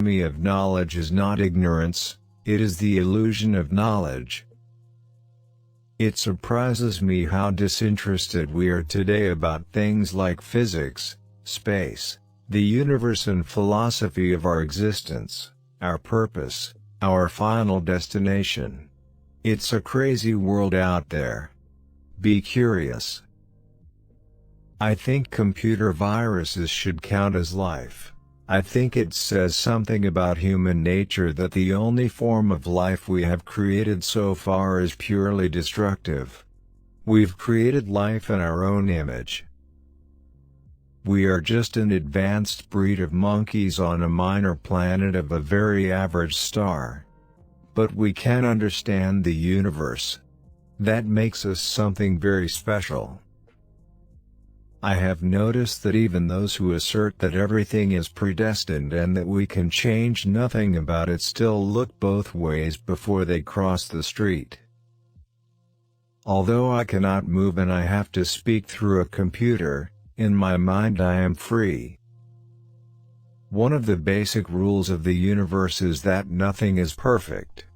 enemy of knowledge is not ignorance, it is the illusion of knowledge. It surprises me how disinterested we are today about things like physics, space, the universe and philosophy of our existence, our purpose, our final destination. It's a crazy world out there. Be curious. I think computer viruses should count as life. I think it says something about human nature that the only form of life we have created so far is purely destructive. We've created life in our own image. We are just an advanced breed of monkeys on a minor planet of a very average star. But we can understand the universe. That makes us something very special. I have noticed that even those who assert that everything is predestined and that we can change nothing about it still look both ways before they cross the street. Although I cannot move and I have to speak through a computer, in my mind I am free. One of the basic rules of the universe is that nothing is perfect.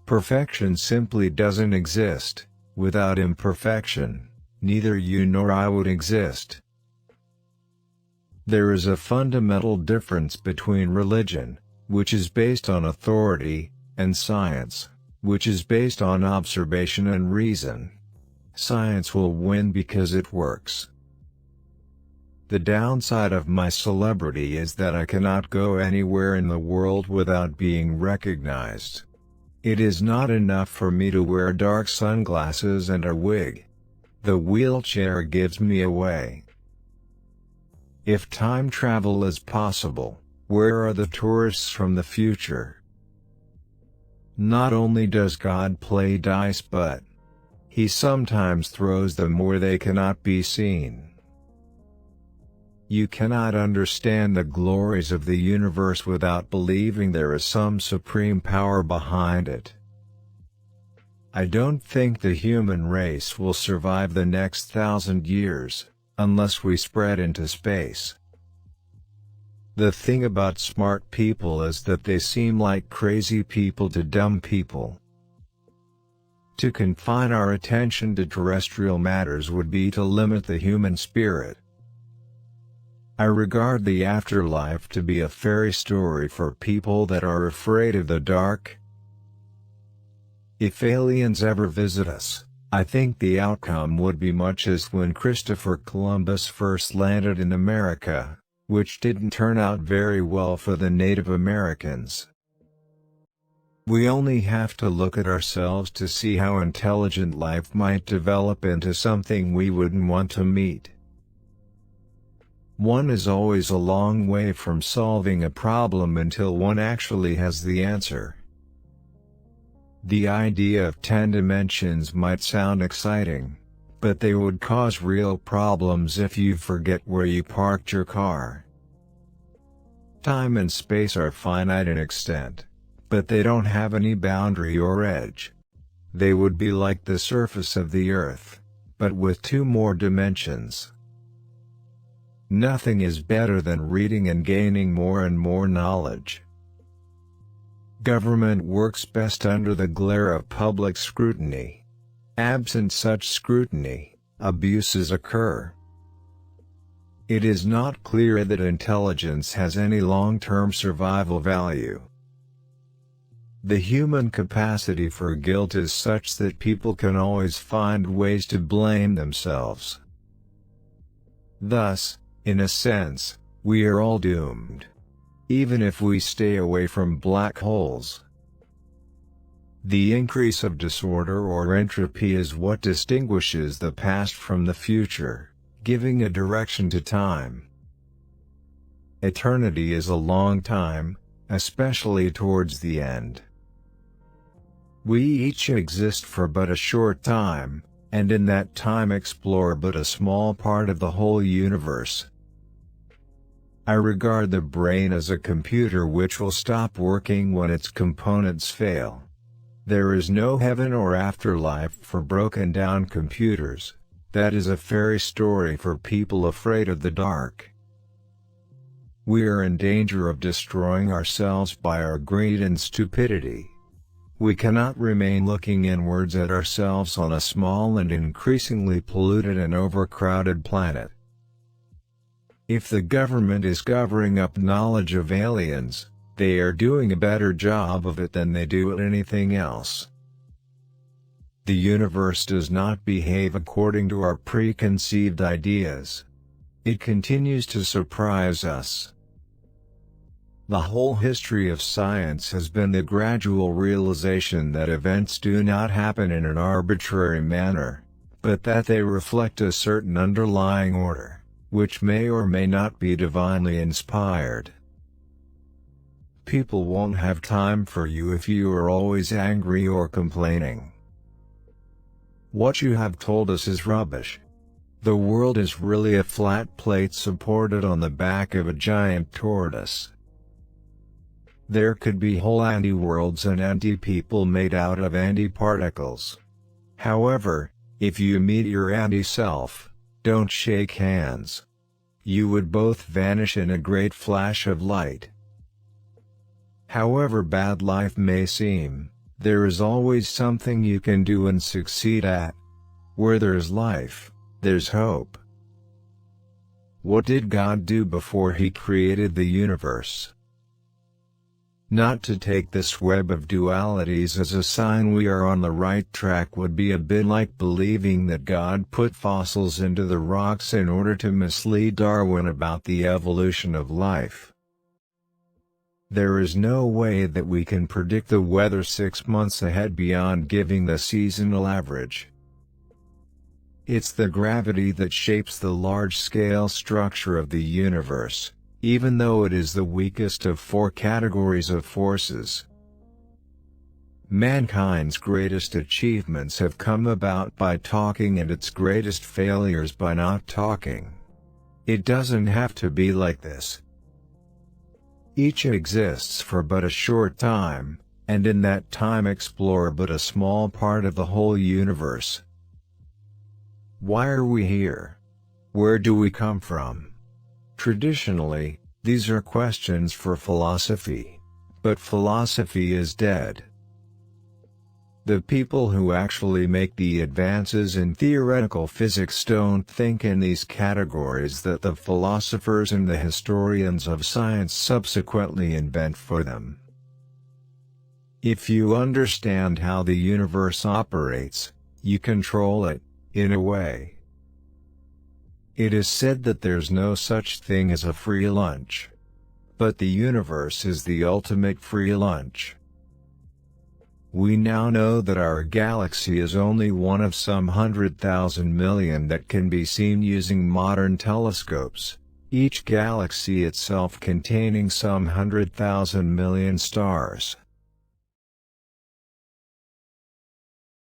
Perfection simply doesn't exist. Without imperfection, neither you nor I would exist. There is a fundamental difference between religion, which is based on authority, and science, which is based on observation and reason. Science will win because it works. The downside of my celebrity is that I cannot go anywhere in the world without being recognized. It is not enough for me to wear dark sunglasses and a wig. The wheelchair gives me away. If time travel is possible, where are the tourists from the future? Not only does God play dice but He sometimes throws them where they cannot be seen. You cannot understand the glories of the universe without believing there is some supreme power behind it. I don't think the human race will survive the next 1,000 years, unless we spread into space. The thing about smart people is that they seem like crazy people to dumb people. To confine our attention to terrestrial matters would be to limit the human spirit. I regard the afterlife to be a fairy story for people that are afraid of the dark. If aliens ever visit us, I think the outcome would be much as when Christopher Columbus first landed in America, which didn't turn out very well for the Native Americans. We only have to look at ourselves to see how intelligent life might develop into something we wouldn't want to meet. One is always a long way from solving a problem until one actually has the answer. The idea of 10 dimensions might sound exciting, but they would cause real problems if you forget where you parked your car. Time and space are finite in extent, but they don't have any boundary or edge. They would be like the surface of the Earth, but with 2 more dimensions. Nothing is better than reading and gaining more and more knowledge. Government works best under the glare of public scrutiny. Absent such scrutiny, abuses occur. It is not clear that intelligence has any long-term survival value. The human capacity for guilt is such that people can always find ways to blame themselves. Thus, in a sense, we are all doomed. Even if we stay away from black holes. The increase of disorder or entropy is what distinguishes the past from the future, giving a direction to time. Eternity is a long time, especially towards the end. We each exist for but a short time, and in that time explore but a small part of the whole universe. I regard the brain as a computer which will stop working when its components fail. There is no heaven or afterlife for broken-down computers. That is a fairy story for people afraid of the dark. We are in danger of destroying ourselves by our greed and stupidity. We cannot remain looking inwards at ourselves on a small and increasingly polluted and overcrowded planet. If the government is covering up knowledge of aliens, they are doing a better job of it than they do at anything else. The universe does not behave according to our preconceived ideas. It continues to surprise us. The whole history of science has been the gradual realization that events do not happen in an arbitrary manner, but that they reflect a certain underlying order, which may or may not be divinely inspired. People won't have time for you if you are always angry or complaining. What you have told us is rubbish. The world is really a flat plate supported on the back of a giant tortoise. There could be whole anti-worlds and anti-people made out of anti-particles. However, if you meet your anti-self, don't shake hands. You would both vanish in a great flash of light. However bad life may seem, there is always something you can do and succeed at. Where there's life, there's hope. What did God do before He created the universe? Not to take this web of dualities as a sign we are on the right track would be a bit like believing that God put fossils into the rocks in order to mislead Darwin about the evolution of life. There is no way that we can predict the weather 6 months ahead beyond giving the seasonal average. It's the gravity that shapes the large-scale structure of the universe, even though it is the weakest of 4 categories of forces. Mankind's greatest achievements have come about by talking and its greatest failures by not talking. It doesn't have to be like this. Each exists for but a short time, and in that time explore but a small part of the whole universe. Why are we here? Where do we come from? Traditionally, these are questions for philosophy, but philosophy is dead. The people who actually make the advances in theoretical physics don't think in these categories that the philosophers and the historians of science subsequently invent for them. If you understand how the universe operates, you control it, in a way. It is said that there's no such thing as a free lunch. But the universe is the ultimate free lunch. We now know that our galaxy is only one of some 100,000 million that can be seen using modern telescopes, each galaxy itself containing some 100,000 million stars.